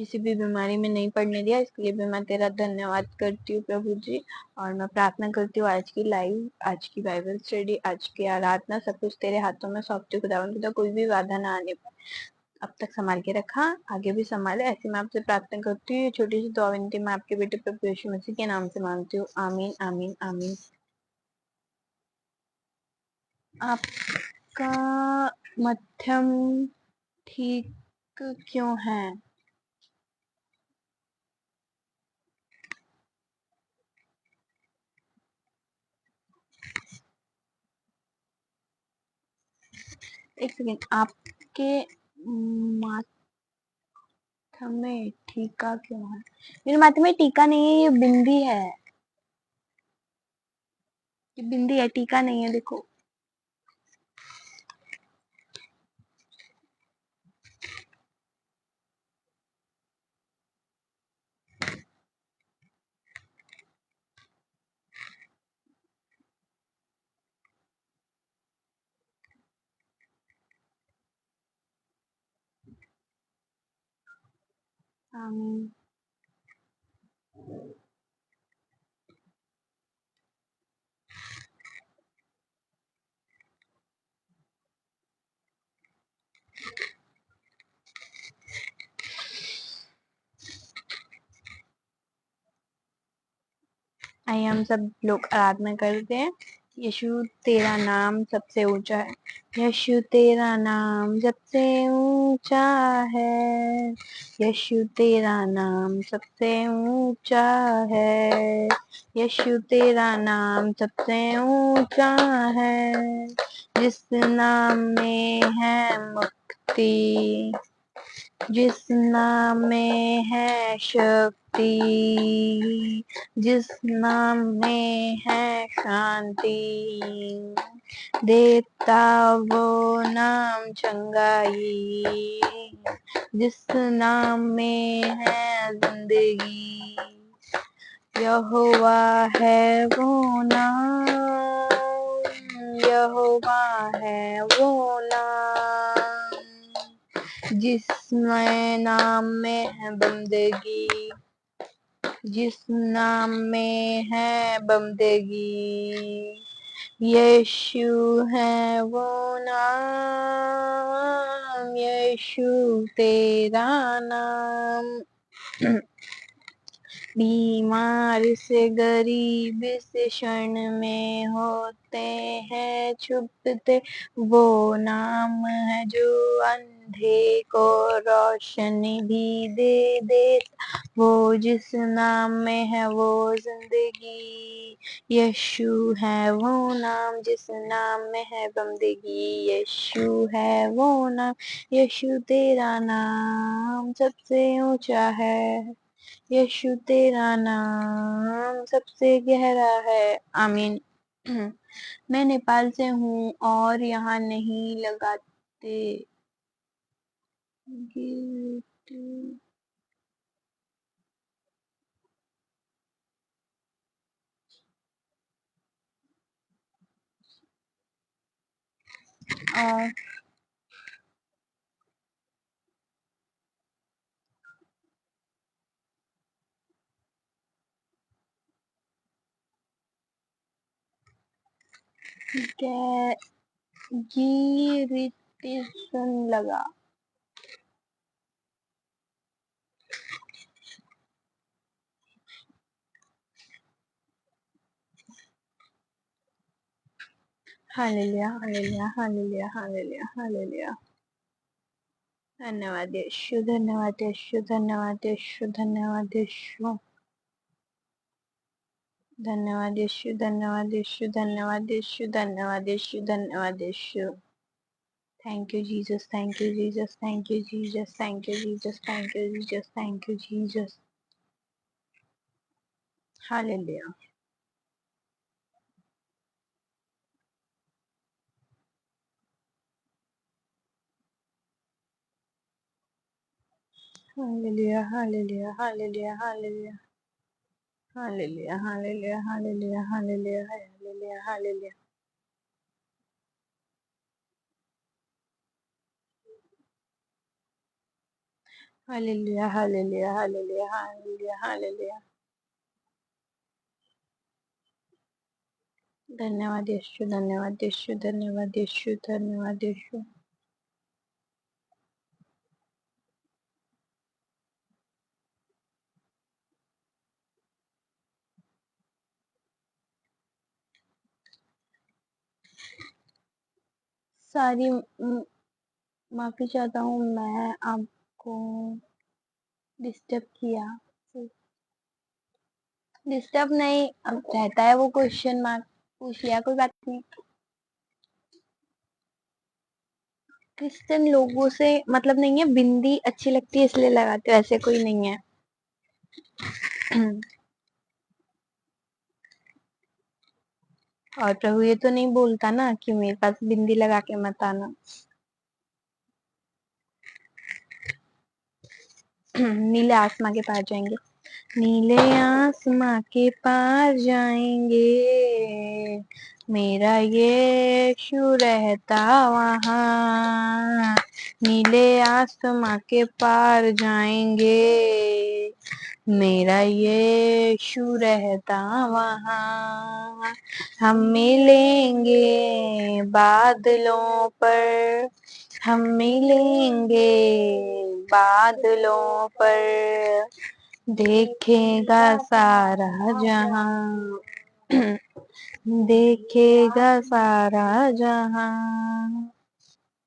किसी भी बीमारी में नहीं पड़ने दिया, इसके लिए भी मैं तेरा धन्यवाद करती हूँ प्रभु जी। और मैं प्रार्थना करती हूँ आज की लाइव, आज की बाइबल स्टडी, आज की आराधना सब कुछ तेरे हाथों में सौंपती हूँ खुदावंद। खुदा कोई भी बाधा ना आने पाए, अब तक संभाल के रखा, आगे भी संभाले, ऐसे मैं आपसे प्रार्थना करती हूँ। ये छोटी सी दुआ विनती मैं आपके बेटे प्रभु यीशु मसीह के नाम से मांगती हूँ, आमीन आमीन आमीन। आपका मध्यम ठीक क्यों है? एक सेकेंड, आपके माथा में टीका क्यों है? मेरे माथे में टीका नहीं है, ये बिंदी है, ये बिंदी है, टीका नहीं है, देखो। आमीन। आइए हम सब लोग आराधना करते हैं। यीशु तेरा नाम सबसे ऊंचा है, यीशु तेरा नाम सबसे ऊंचा है, यीशु तेरा नाम सबसे ऊंचा है, यीशु तेरा नाम सबसे ऊंचा है। जिस नाम में है मुक्ति, जिस नाम में है शक्ति, जिस नाम में है शांति, देता वो नाम चंगाई, जिस नाम में है जिंदगी, यहोवा है वो नाम, यहोवा है वो नाम, जिसमें नाम में है बंदगी, जिस नाम में है बंदगी, यीशु है वो नाम, यीशु तेरा नाम। बीमार से गरीब से क्षण में होते हैं छुपते, वो नाम है जो अंधे को रोशनी भी दे देता, वो जिस नाम में है वो जिंदगी, यीशु है वो नाम, जिस नाम में है बंदगी, यीशु है वो नाम, यीशु तेरा नाम सबसे ऊंचा है, यीशु तेरा नाम सबसे गहरा है, आमीन। मैं नेपाल से हूँ और यहाँ नहीं लगाते गिफ्ट। और गिरिटिशन लगा। Hallelujah hallelujah hallelujah hallelujah hallelujah. धन्यवाद यीशु, धन्यवाद यीशु, धन्यवाद यीशु, धन्यवाद यीशु, धन्यवाद यीशु, धन्यवाद यीशु, धन्यवाद यीशु, धन्यवाद यीशु, धन्यवाद यीशु। Thank you, Jesus. Thank you, Jesus. Thank you, Jesus. Thank you, Jesus. Thank you, Jesus. Thank you, Jesus. Hallelujah. Hallelujah. Hallelujah. Hallelujah. Hallelujah. Hallelujah. Hallelujah. Hallelujah. Hallelujah. Hallelujah. Hallelujah. Hallelujah hallelujah hallelujah hallelujah hallelujah. धन्यवाद यीशु, धन्यवाद यीशु, धन्यवाद यीशु, धन्यवाद यीशु। सारी माफी चाहता हूँ, मैं आपको डिस्टर्ब किया। डिस्टर्ब नहीं, अब रहता है वो क्वेश्चन मार्क, पूछ लिया, कोई बात नहीं। क्रिश्चियन लोगों से मतलब नहीं है, बिंदी अच्छी लगती है इसलिए लगाते हो, ऐसे कोई नहीं है। और प्रभु ये तो नहीं बोलता ना कि मेरे पास बिंदी लगा के मत आना। नीले आसमां के पार जाएंगे, नीले आसमां के पार जाएंगे, मेरा यीशु रहता वहाँ। नीले आसमां के पार जाएंगे, मेरा यीशु रहता वहाँ। हम मिलेंगे बादलों पर, हम मिलेंगे बादलों पर, देखेगा सारा जहां, देखेगा सारा जहां।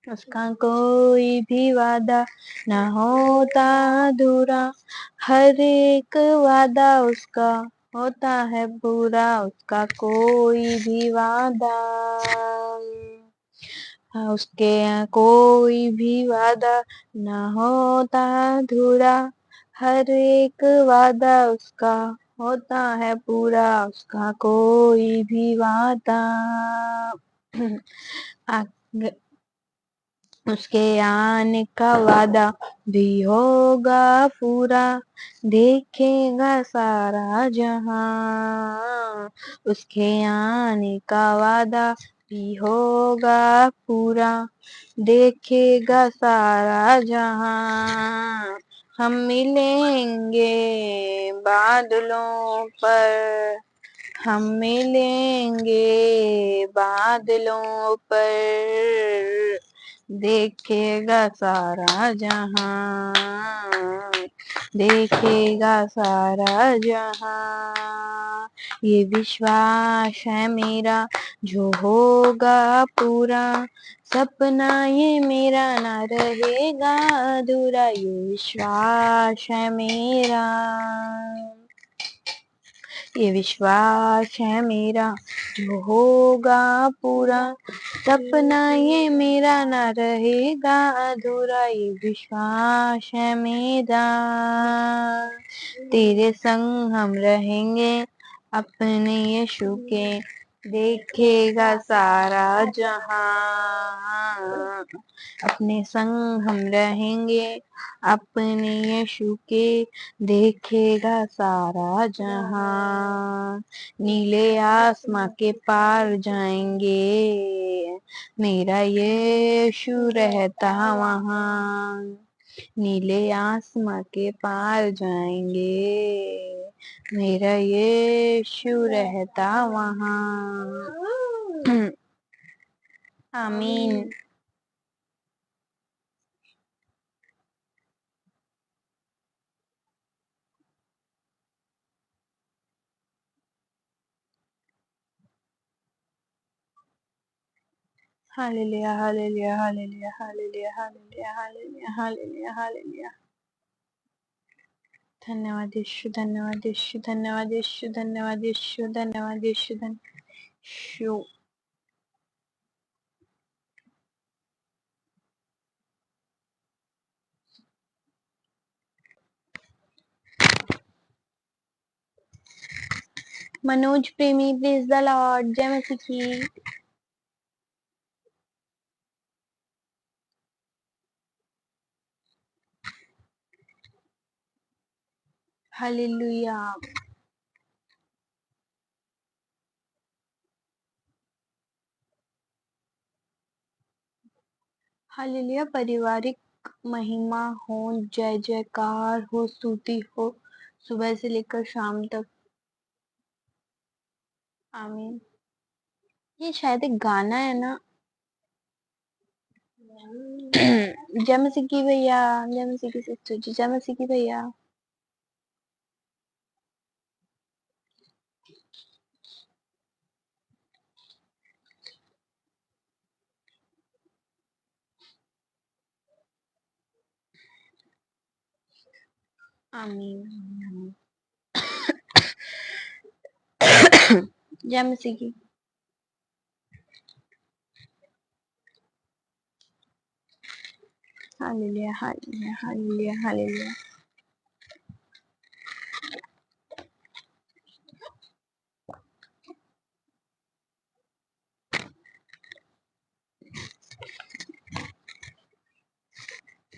उसका कोई भी वादा न होता अधूरा, हर एक वादा उसका होता है पूरा। उसका कोई भी वादा, उसके यहाँ कोई भी वादा न होता अधूरा, हर एक वादा उसका होता है पूरा। उसका कोई भी वादा उसके आने का वादा भी होगा पूरा, देखेगा सारा जहां। उसके आने का वादा भी होगा पूरा, देखेगा सारा जहां। हम मिलेंगे बादलों पर, हम मिलेंगे बादलों पर, देखेगा सारा जहां, देखेगा सारा जहां। ये विश्वास है मेरा जो होगा पूरा, सपना ये मेरा ना रहेगा अधूरा। ये विश्वास है मेरा, ये विश्वास है मेरा जो होगा पूरा, सपना ये मेरा ना रहेगा अधूरा। ये विश्वास है मेरा, तेरे संग हम रहेंगे अपने यीशु के, देखेगा सारा जहां। अपने संग हम रहेंगे अपने यीशु के, देखेगा सारा जहां। नीले आसमां के पार जाएंगे, मेरा यीशु रहता वहाँ। नीले आसमां के पार जाएंगे, मेरा यीशु रहता वहाँ। आमीन। Hallelujah hallelujah hallelujah hallelujah hallelujah hallelujah hallelujah hallelujah. धन्यवाद यीशु, धन्यवाद यीशु, धन्यवाद यीशु, धन्यवाद यीशु, धन्यवाद यीशु, धन्यवाद। मनोज प्रेमी, प्रेज द लॉर्ड, जय मसीह की। Hallelujah hallelujah. पारिवारिक महिमा हो, जय जयकार हो, स्तुति हो, सुबह से लेकर शाम तक। आमीन। ये शायद एक गाना है ना। जय मसीह की भैया, जय मसीह की सिस्टर जी, जय मसीह की भैया। आमीन आमीन। जय मसीह की। Hallelujah hallelujah hallelujah hallelujah.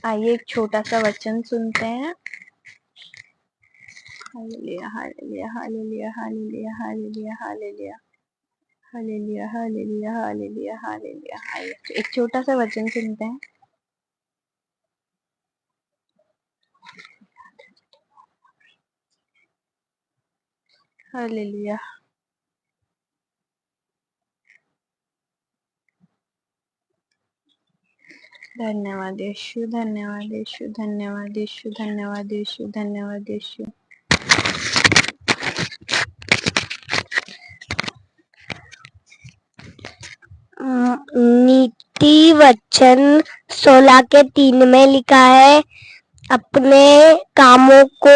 आइए एक छोटा सा वचन सुनते हैं। Hallelujah hallelujah hallelujah hallelujah hallelujah hallelujah hallelujah hallelujah hallelujah hallelujah. आइए एक छोटा सा वचन सुनते हैं। हालेलुया। धन्यवाद यीशु, धन्यवाद यीशु, धन्यवाद यीशु, धन्यवाद यीशु, धन्यवाद यीशु। नीति वचन 16:3 में लिखा है, अपने कामों को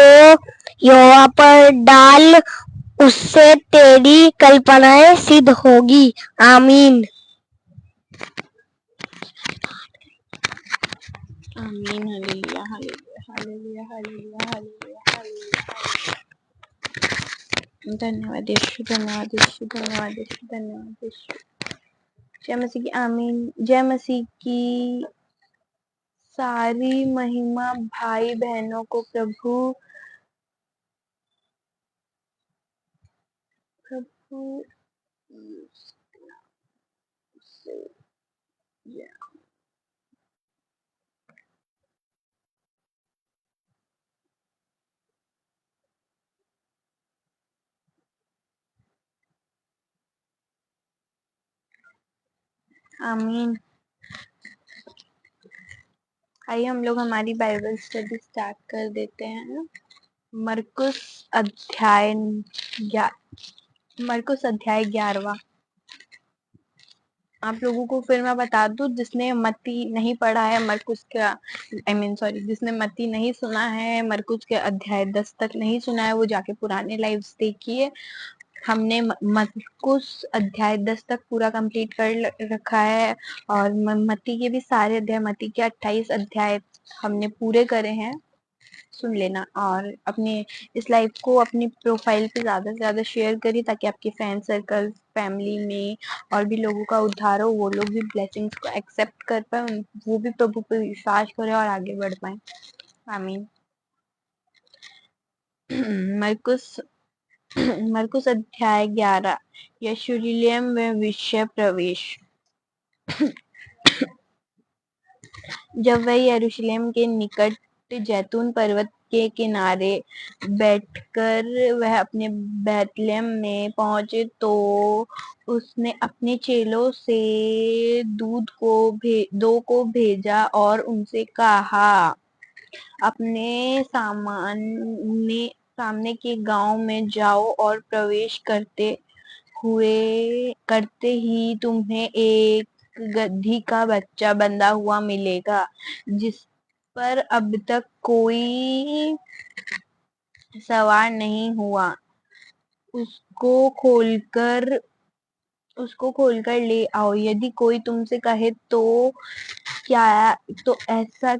यहोवा पर डाल, उससे तेरी कल्पनाएं सिद्ध होगी। आमीन। आमीन। Hallelujah hallelujah hallelujah hallelujah hallelujah hallelujah. धन्यवाद यीशु, धन्यवाद यीशु, धन्यवाद यीशु, धन्यवाद यीशु। जय मसीह की। आमीन। जय मसीह की। सारी महिमा भाई बहनों को प्रभु प्रभु से। आमीन। आइए हम लोग हमारी बाइबल स्टडी स्टार्ट कर देते हैं। मरकुस अध्याय मरकुस अध्याय 11। आप लोगों को फिर मैं बता दूं, जिसने मत्ती नहीं पढ़ा है मरकुस का, सॉरी, जिसने मत्ती नहीं सुना है, मरकुस के अध्याय 10 तक नहीं सुना है, वो जाके पुराने लाइव्स देखिए। हमने मरकुस अध्याय 10 तक पूरा कंप्लीट कर रखा है, और मत्ती के भी सारे अध्याय, मत्ती के 28 अध्याय हमने पूरे करे हैं। सुन लेना, और अपने इस लाइव को अपनी प्रोफाइल पे ज्यादा से ज्यादा शेयर करिए, ताकि आपके फ्रेंड सर्कल, फैमिली में और भी लोगों का उद्धार हो, वो लोग भी ब्लेसिंग्स को एक्सेप्ट कर पाए, वो भी प्रभु पर विश्वास करें और आगे बढ़ पाए। आमीन। मरकुस मरकुस अध्याय 11। यरूशलेम में विषय प्रवेश। जब वह यरूशलेम के निकट जैतून पर्वत के किनारे बैठकर वह अपने बैतलहम में पहुंचे, तो उसने अपने चेलों से दो को भेजा और उनसे कहा, अपने सामने के गांव में जाओ, और प्रवेश करते ही तुम्हें एक गदही का बच्चा बंधा हुआ मिलेगा, जिस पर अब तक कोई सवार नहीं हुआ। उसको खोलकर उसको खोलकर ले आओ। यदि कोई तुमसे कहे, क्या तो ऐसा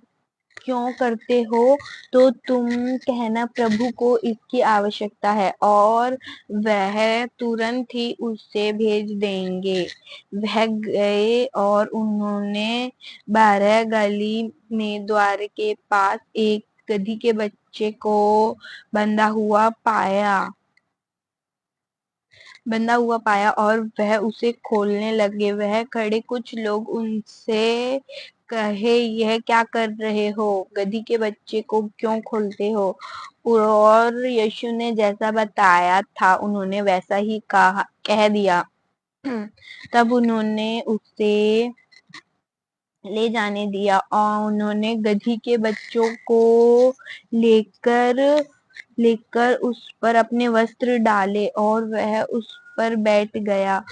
क्यों करते हो, तो तुम कहना, प्रभु को इसकी आवश्यकता है, और वह तुरंत ही उसे भेज देंगे। वह गए, और उन्होंने 12 गली में द्वार के पास एक गदही के बच्चे को बंधा हुआ पाया, और वह उसे खोलने लगे। वह खड़े कुछ लोग उनसे कहे, यह क्या कर रहे हो, गधी के बच्चे को क्यों खोलते हो। और यीशु ने जैसा बताया था उन्होंने वैसा ही कह दिया। तब उन्होंने उसे ले जाने दिया और उन्होंने गधी के बच्चों को लेकर लेकर उस पर अपने वस्त्र डाले और वह उस पर बैठ गया।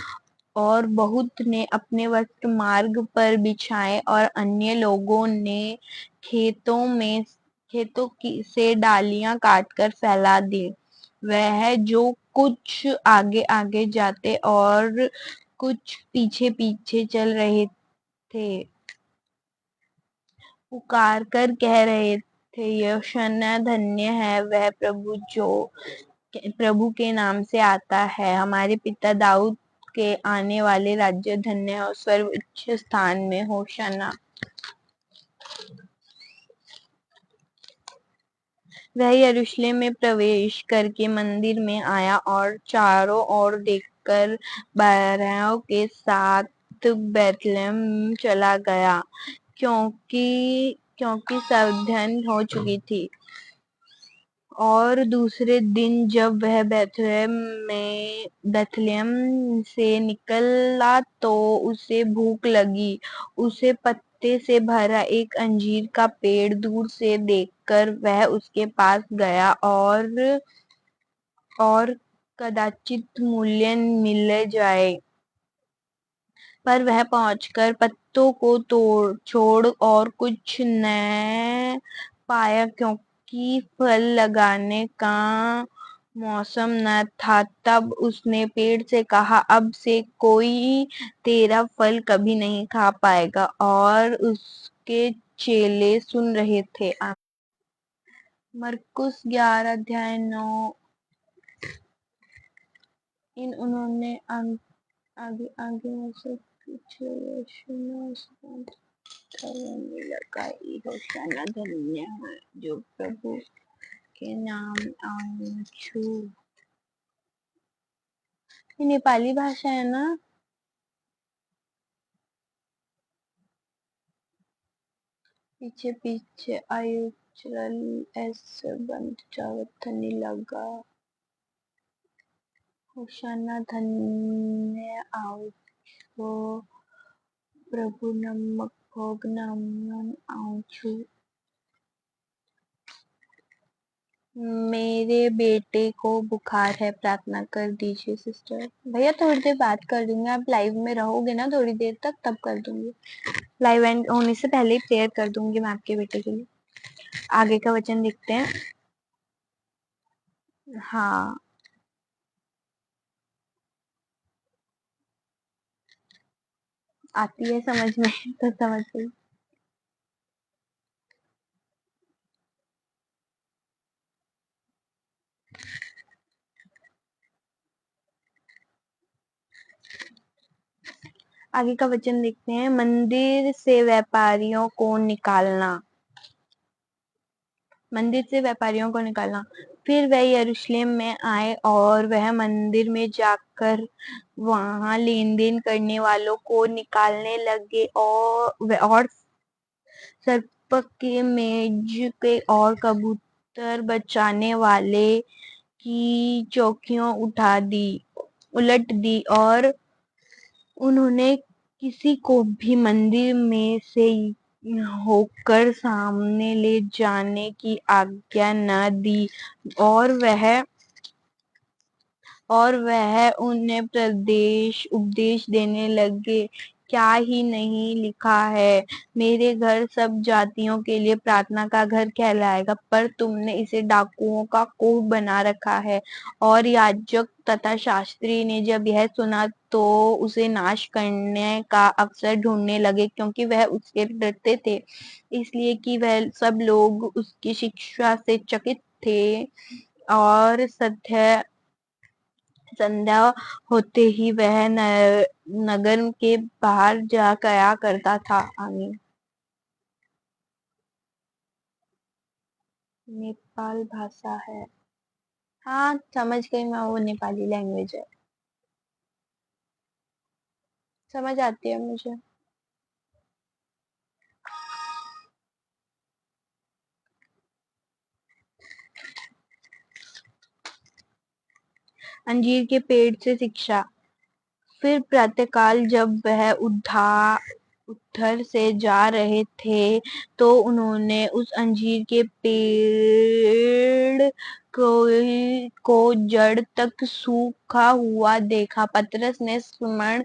और बहुत ने अपने वस्त्र मार्ग पर बिछाए और अन्य लोगों ने खेतों की से डालियां काटकर फैला दी। वह जो कुछ आगे आगे जाते और कुछ पीछे पीछे चल रहे थे पुकार कर कह रहे थे, योशाना, धन्य है वह प्रभु के नाम से आता है, हमारे पिता दाऊद के आने वाले राज्य धन्य है और सर्वोच्च स्थान में होशाना। वह यरूशलेम में प्रवेश करके मंदिर में आया और चारों ओर देखकर बारहों के साथ बैतलहम चला गया, क्योंकि सावधान हो चुकी थी। और दूसरे दिन जब वह बैतलहम से निकला तो उसे भूख लगी। उसे पत्ते से भरा एक अंजीर का पेड़ दूर से देखकर वह उसके पास गया और कदाचित मूल्य मिल जाए। पर वह पहुंचकर पत्तों को छोड़ और कुछ न पाया, क्योंकि फल लगाने का मौसम न था। तब उसने पेड़ से कहा, अब से कोई तेरा फल कभी नहीं खा पाएगा। और उसके चेले सुन रहे थे। मरकुस 11 अध्याय 9। उन्होंने आगे आगे मुझसे पूछे, यीशु ने उसका कहने लगा, होशाना, धन्य है जो प्रभु के नाम आऊं छू। ये नेपाली भाषा है ना। पीछे पीछे आयु चल ऐसे बंद जावत थनी लगा। होशाना, धन्य आऊ छो प्रभु नमक भोग नाम आऊ छू। मेरे बेटे को बुखार है, प्रार्थना कर दीजिए सिस्टर। भैया थोड़ी देर बात कर दूंगी, आप लाइव में रहोगे ना थोड़ी देर तक, तब कर दूंगी। लाइव एंड होने से पहले ही प्रेयर कर दूंगी मैं आपके बेटे के लिए। आगे का वचन लिखते हैं। हाँ, आती है समझ में तो समझ गई। आगे का वचन लिखते हैं। मंदिर से व्यापारियों को निकालना। फिर वह यरूशलेम में आए और वह मंदिर में जाकर वहां लेन देन करने वालों को निकालने लगे और सर्प के मेज के और कबूतर बचाने वाले की चौकियां उलट दी और उन्होंने किसी को भी मंदिर में से होकर सामने ले जाने की आज्ञा न दी। और वह उन्हें उपदेश देने लगे, क्या ही नहीं लिखा है, मेरे घर सब जातियों के लिए प्रार्थना का घर कहलाएगा, पर तुमने इसे डाकुओं का कुएं बना रखा है। और याजक तथा शास्त्री ने जब यह सुना तो उसे नाश करने का अवसर ढूंढने लगे, क्योंकि वह उससे डरते थे, इसलिए कि वह सब लोग उसकी शिक्षा से चकित थे। और संध्या होते ही वह नगर के बाहर जा गया करता था। आमीन। नेपाल भाषा है। हाँ समझ गई मैं, वो नेपाली लैंग्वेज है, समझ आती है मुझे। अंजीर के पेड़ से शिक्षा। फिर प्रातःकाल जब वह उधर से जा रहे थे तो उन्होंने उस अंजीर के पेड़ को जड़ तक सूखा हुआ देखा। पतरस ने स्मरण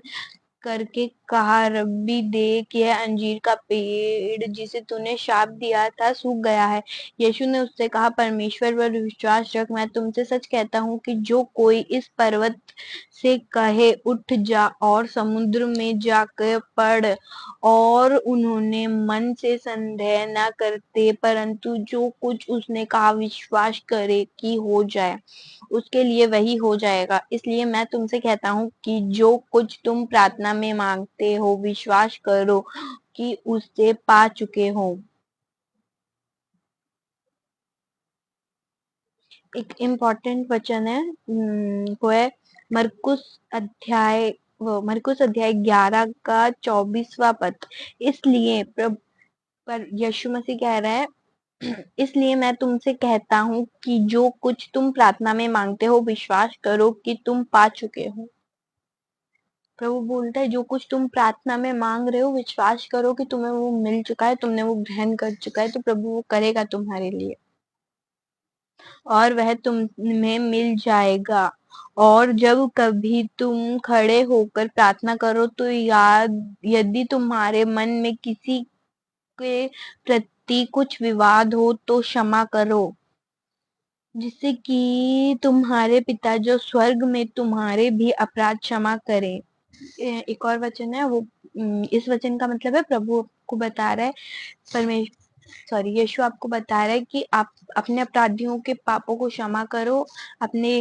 करके कहा, रब्बी देख, यह अंजीर का पेड़ जिसे तूने शाप दिया था सूख गया है। यीशु ने उससे कहा, परमेश्वर पर विश्वास रख, मैं तुमसे सच कहता हूँ कि जो कोई इस पर्वत से कहे उठ जा और समुद्र में जाकर पड़, और उन्होंने मन से संदेह न करते परंतु जो कुछ उसने कहा विश्वास करे कि हो जाए, उसके लिए वही हो जाएगा। इसलिए मैं तुमसे कहता हूँ कि जो कुछ तुम प्रार्थना में मांगते हो विश्वास करो कि उससे पा चुके हो। एक इम्पोर्टेंट वचन है, वो है मरकुस अध्याय 11 का 24वां पद। इसलिए पर यीशु मसीह कह रहा है, इसलिए मैं तुमसे कहता हूँ कि जो कुछ तुम प्रार्थना में मांगते हो विश्वास करो कि तुम पा चुके हो। प्रभु बोलता है, जो कुछ तुम प्रार्थना में मांग रहे हो विश्वास करो कि तुम्हें वो मिल चुका है, तुमने वो ग्रहण कर चुका है, तो प्रभु वो करेगा तुम्हारे लिए और वह तुम्हें मिल जाएगा। और जब कभी तुम खड़े होकर प्रार्थना करो तो यदि तुम्हारे मन में किसी के प्रति कुछ विवाद हो तो क्षमा करो, जिससे कि तुम्हारे पिता जो स्वर्ग में तुम्हारे भी अपराध क्षमा करें। एक और वचन है, वो इस वचन का मतलब है, प्रभु आपको बता रहा है, यीशु आपको बता रहा है कि आप अपने अपराधियों के पापों को क्षमा करो, अपने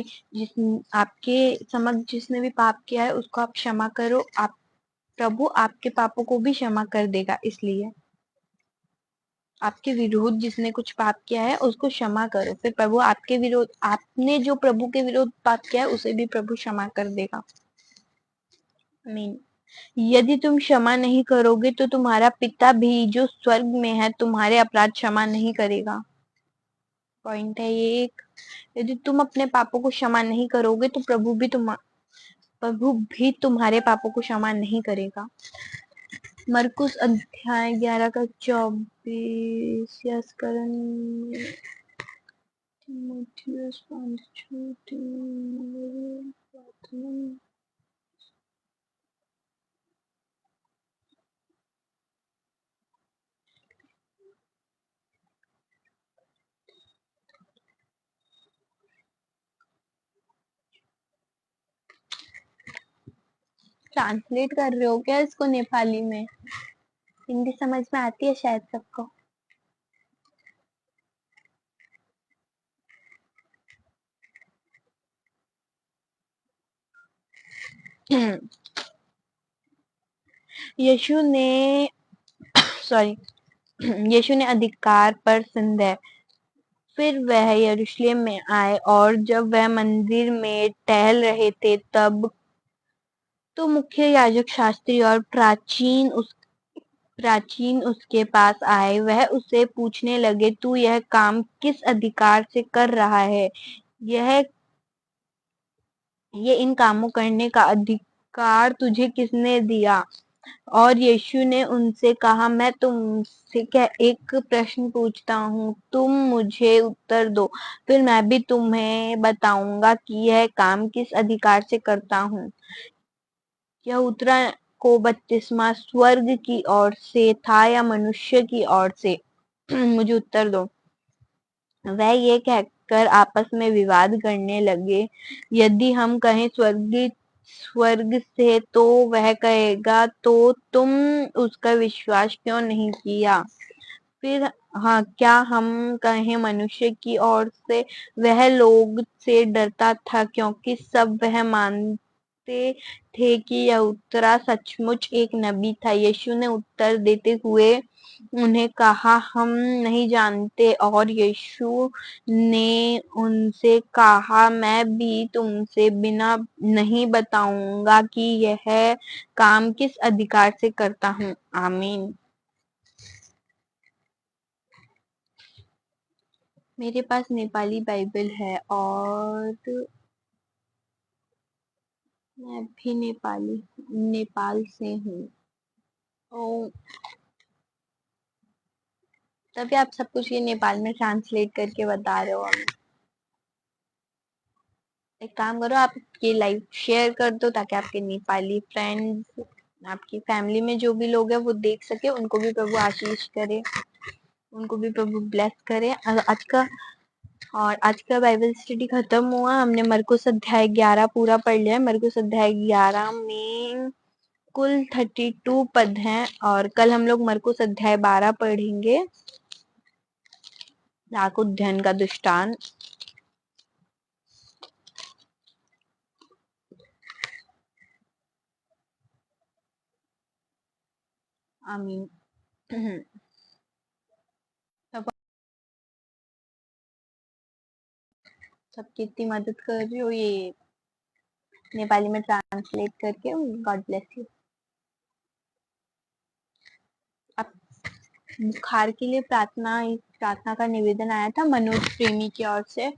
आपके समक्ष जिसने भी पाप किया है उसको आप क्षमा करो, आप प्रभु आपके पापों को भी क्षमा कर देगा। इसलिए आपके विरोध जिसने कुछ पाप किया है उसको क्षमा करो, फिर प्रभु आपके विरोध, आपने जो प्रभु के विरोध पाप किया है उसे भी प्रभु क्षमा कर देगा। आमीन। यदि तुम क्षमा नहीं करोगे तो तुम्हारा पिता भी जो स्वर्ग में है तुम्हारे अपराध क्षमा नहीं करेगा। पॉइंट है ये एक, यदि तुम अपने पापों को क्षमा नहीं करोगे तो प्रभु भी तुम्हारे पापों को क्षमा नहीं करेगा। मरकुस अध्याय 11 का 24 यस्करण ट्रांसलेट कर रहे हो क्या इसको नेपाली में? हिंदी समझ में आती है शायद सबको। यीशु ने सॉरी यीशु ने अधिकार पर संदेह। फिर वह यरूशलेम में आए और जब वह मंदिर में टहल रहे थे तब तो मुख्य याजक शास्त्री और प्राचीन उसके पास आए। वह उससे पूछने लगे, तू यह काम किस अधिकार से कर रहा है? यह ये इन कामों करने का अधिकार तुझे किसने दिया? और यीशु ने उनसे कहा, मैं तुमसे क्या एक प्रश्न पूछता हूँ, तुम मुझे उत्तर दो, फिर मैं भी तुम्हें बताऊंगा कि यह काम किस अधिकार से करता हूँ। यह उतरा को बपतिस्मा स्वर्ग की ओर से था या मनुष्य की ओर से? मुझे उत्तर दो। वह ये कहकर आपस में विवाद करने लगे। यदि हम कहें स्वर्ग से तो वह कहेगा, तो तुम उसका विश्वास क्यों नहीं किया? फिर हाँ, क्या हम कहें मनुष्य की ओर से? वह लोग से डरता था क्योंकि सब वह मानते थे कि यह उतरा सचमुच एक नबी था। यीशु ने उत्तर देते हुए उन्हें कहा, हम नहीं जानते। और यीशु ने उनसे कहा, मैं भी तुमसे बिना नहीं बताऊंगा कि यह काम किस अधिकार से करता हूँ। आमीन। मेरे पास नेपाली बाइबल है और मैं भी नेपाल से हूँ। ओ, तभी आप सब कुछ ये नेपाल में ट्रांसलेट करके बता रहे हो हमें। एक काम करो, आप ये लाइव शेयर कर दो ताकि आपके नेपाली फ्रेंड्स, आपकी फैमिली में जो भी लोग हैं वो देख सके, उनको भी प्रभु आशीष करे, उनको भी प्रभु ब्लेस करे। आज का बाइबल स्टडी खत्म हुआ, हमने मरकुस अध्याय 11 पूरा पढ़ लिया है। मरकुस अध्याय 11 में कुल 32 पद हैं और कल हम लोग मरकुस अध्याय 12 पढ़ेंगे, नाक उद्यान का दृष्टांत। आमीन। सब सबकी इतनी मदद कर रही हो ये नेपाली में ट्रांसलेट करके। God bless you. अब बुखार के लिए प्रार्थना का निवेदन आया था मनोज प्रेमी की ओर से।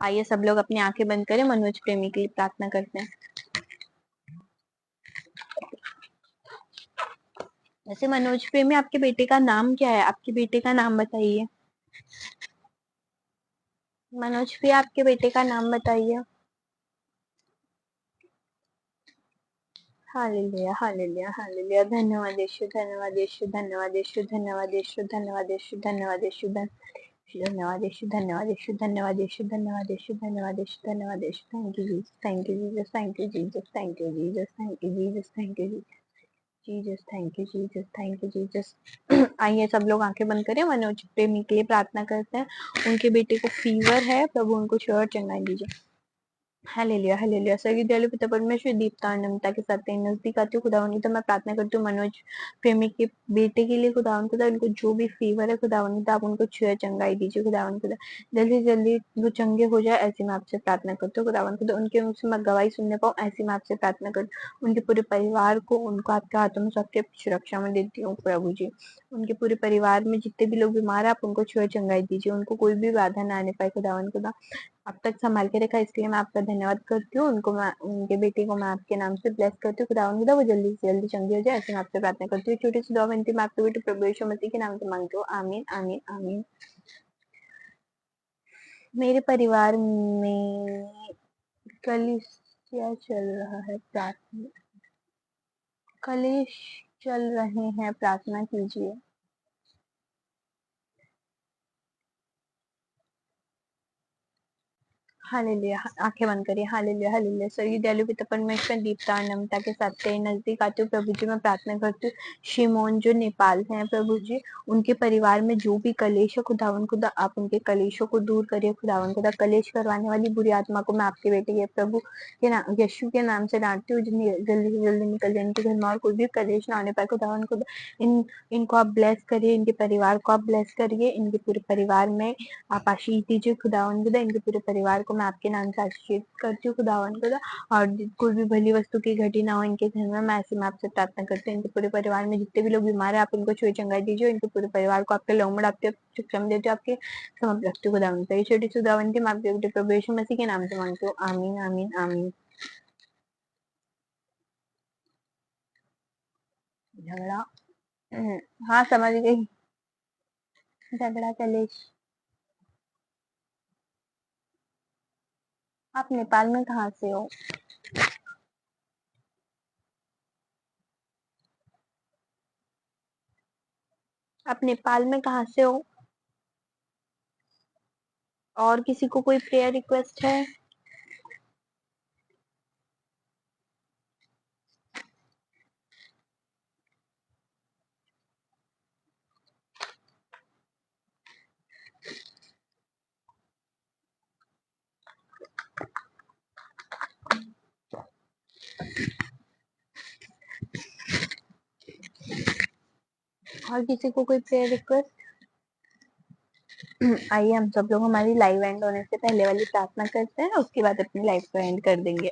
आइए सब लोग अपनी आंखें बंद करें, मनोज प्रेमी के लिए प्रार्थना करते हैं। वैसे मनोज प्रेमी, आपके बेटे का नाम क्या है? आपके बेटे का नाम बताइए। मनोज प्रिया, आपके बेटे का नाम बताइए। Hallelujah, hallelujah, hallelujah. धन्यवाद यीशु, धन्यवाद यीशु, धन्यवाद यीशु, धन्यवाद यीशु, धन्यवाद यीशु, धन्यवाद यीशु, धन्यवाद यीशु, धन्यवाद यीशु, धन्यवाद यीशु, धन्यवाद यीशु, धन्यवाद यीशु, धन्यवाद यीशु। Thank you Jesus, thank you Jesus, thank you Jesus, thank you Jesus, thank you Jesus, thank you Jesus, thank you Jesus, thank you Jesus. आइए सब लोग आंखें बंद करें, मनोज प्रेमी के लिए प्रार्थना करते हैं। उनके बेटे को फीवर है, प्रभु उनको श्योर चंगाई दीजिए। Hallelujah, hallelujah. स्वर्गीय दयालु पिता परमेश्वर, दीप्ता और नम्रता के साथ तेरे नजदीक आती हूँ खुदावंदी। तो मैं प्रार्थना करती हूँ मनोज प्रेमी के बेटे के लिए खुदावन खुदा, उनको जो भी फीवर है खुदावन खुदा, आप उनको छुए चंगाई दीजिए खुदावन खुदा। जल्दी जल्दी वो चंगे हो जाए, ऐसी मैं आपसे प्रार्थना करती हूँ खुदावन खुदा। उनके मुंह से मैं गवाही सुनने पाऊँ, ऐसी मैं आपसे प्रार्थना करती हूँ। उनके पूरे परिवार को उनको आपके हाथों में सबके सुरक्षा में देती हूँ प्रभु जी। उनके पूरे परिवार में जितने भी लोग बीमार है, आप उनको छुए चंगाई दीजिए, उनको कोई भी बाधा ना आने पाए खुदावन खुदा। अब तक संभाल के रखा, इसलिए मैं आपका धन्यवाद करती हूँ। उनके बेटे को मैं आपके नाम से ब्लेस करती हूँ खुदावंद, वो जल्दी से जल्दी चंगी हो जाए, ऐसे मैं आपसे प्रार्थना करती हूँ। छोटी सी दुआ विनती मैं आपके बेटे प्रभु यीशु मसीह के नाम से मांगती हूँ। आमीन, आमीन, आमीन। मेरे परिवार में कलेश चल रहा है, प्रार्थना कलेश चल रहे हैं, प्रार्थना कीजिए। हालेलुया। आंखें बंद करिए। Hallelujah, hallelujah. स्वर्गीय दयालु पिता परमेश्वर, दीप्ता और नम्रता के साथ तेरे नजदीक आते हो प्रभु जी। मैं प्रार्थना करती हूँ शिमोन जो नेपाल से हैं प्रभु जी, उनके परिवार में जो भी कलेश है खुदावन खुदा, आप उनके कलेशों को दूर करिए खुदावन खुदा। कलेश करवाने वाली बुरी आत्मा को मैं आपके बेटे के प्रभु के नाम, यीशु के नाम से डांटती हूँ। जल्दी से जल्दी निकल जाए इनके घर में और कोई भी कलेश ना आने पाए खुदावन खुदा। इनको आप ब्लेस करिए, इनके परिवार को आप ब्लेस करिए, इनके पूरे परिवार में आप आशीष दीजिए खुदावन खुदा। इनके पूरे परिवार को मैं आपके नाम से आशीष करती हूँ खुदावन खुदा। और कोई भी भली वस्तु की घटी ना हो इनके घर में, मैं ऐसे में आपसे प्रार्थना करती हूँ। इनके पूरे परिवार में जितने भी लोग बीमार है, आप उनको छुए चंगाई दीजिए। इनके पूरे परिवार को आपके लौमड़, आपके सक्षम देते हो, आपके समझ रखते हो खुदावन खुदा। ये छोटी सी खुदावन की मैं आपके बेटे प्रभु यीशु मसीह के नाम से मांगती हूँ। आमीन, आमीन, आमीन। झगड़ा, हाँ समझ गई। झगड़ा कलेश। आप नेपाल में कहाँ से हो? आप नेपाल में कहाँ से हो? और किसी को कोई प्रेयर रिक्वेस्ट है? और किसी को कोई प्रेयर रिक्वेस्ट? आइए हम सब लोग हमारी लाइव एंड होने से पहले वाली प्रार्थना करते हैं, उसके बाद अपनी लाइव को एंड कर देंगे।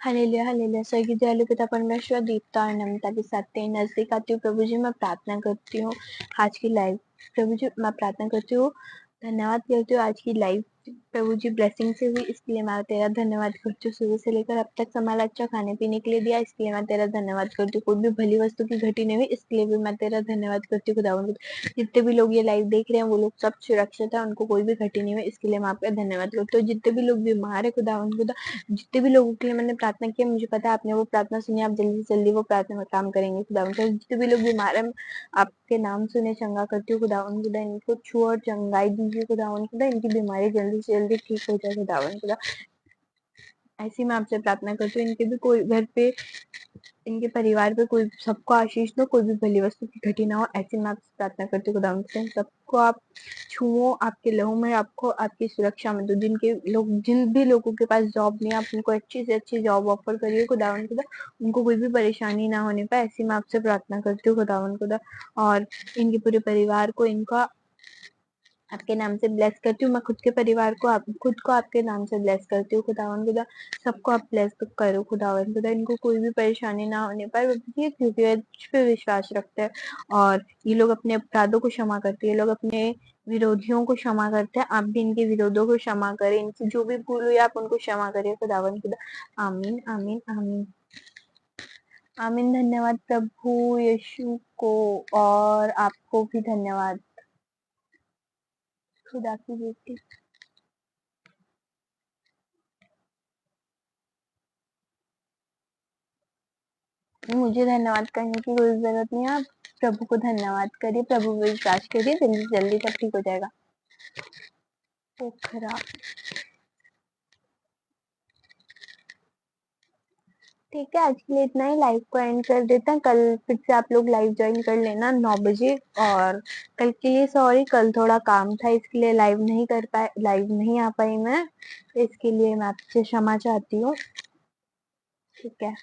Hallelujah, hallelujah. स्वर्गीय दयालु पिता परमेश्वर, दीप्ता और नम्रता के साथ तेरे नजदीक आती हूँ प्रभु जी। मैं प्रार्थना करती हूँ आज की लाइव, प्रभु जी मैं प्रार्थना करती हूँ, धन्यवाद करती हूँ आज की लाइव प्रभु जी ब्लेसिंग से हुई, इसके लिए मैं तेरा धन्यवाद करती हूँ। सुबह से लेकर अब तक संभाला, अच्छा खाने पीने के लिए दिया, इसके लिए मैं तेरा धन्यवाद करती हूँ। कोई भी भली वस्तु की घटी नहीं हुई, इसके लिए भी मैं तेरा धन्यवाद करती हूँ खुदावन। जितने भी लोग ये लाइव देख रहे हैं वो लोग सब सुरक्षित है, उनको कोई भी घटी नहीं हुई, इसके लिए मैं आपका धन्यवाद करती हूँ। जितने भी लोग बीमार है खुदावन खुदा, जितने भी लोगों के लिए मैंने प्रार्थना की, मुझे पता है आपने वो प्रार्थना सुनी, आप जल्दी से जल्दी वो प्रार्थना में काम करेंगे खुदावन। जितने भी लोग बीमार है, आपके नाम सुने चंगा करती हूँ खुदावन खुदा, इनको छू और चंगाई दीजिए खुदावन खुदा, इनकी बीमारी जल्दी से जल्दी ठीक हो जाए खुदावन खुदा। ऐसी मैं आपसे प्रार्थना करती हूँ, इनके भी कोई घर पे, इनके परिवार पे कोई, सबको आशीष दो, कोई भी भली वस्तु की घटी ना हो, ऐसी मैं आपसे प्रार्थना करती हूँ खुदावन खुदा। सबको आप छुओ, आपके लहू में आपको आपकी सुरक्षा में दो। जिनके लोग, जिन भी लोगों के पास जॉब नहीं है, आप उनको अच्छी से अच्छी जॉब ऑफर करिए खुदावन खुदा, उनको कोई भी परेशानी ना होने पाए, ऐसी मैं आपसे प्रार्थना करती हूँ खुदावन खुदा। और इनके पूरे परिवार को, इनका आपके नाम से ब्लेस करती हूँ। मैं खुद के परिवार को, खुद को आपके नाम से ब्लेस करती हूँ खुदावन खुदा। सबको आप ब्लेस करो खुदावन खुदा, इनको कोई भी परेशानी ना होने पाए, क्योंकि वे तुझ पे विश्वास रखते हैं और ये लोग अपने अपराधों को क्षमा करते हैं, ये लोग अपने विरोधियों को क्षमा करते हैं। आप भी इनके विरोधों को क्षमा करें, इनसे जो भी भूल हुई आप उनको क्षमा करिए खुदावन खुदा। आमीन आमीन आमीन आमीन। धन्यवाद प्रभु यीशु को, और आपको भी धन्यवाद। खुदा की बेटी। मुझे धन्यवाद करने की कोई जरूरत नहीं है, आप प्रभु को धन्यवाद करिए, प्रभु पे विश्वास करिए, जल्दी से जल्दी सब ठीक हो जाएगा। पोखरा। ठीक है, आज के लिए इतना ही, लाइव को एंड कर देते हैं। कल फिर से आप लोग लाइव ज्वाइन कर लेना 9 बजे। और कल के लिए सॉरी, कल थोड़ा काम था, इसके लिए लाइव नहीं आ पाई मैं, इसके लिए मैं आपसे क्षमा चाहती हूँ। ठीक है।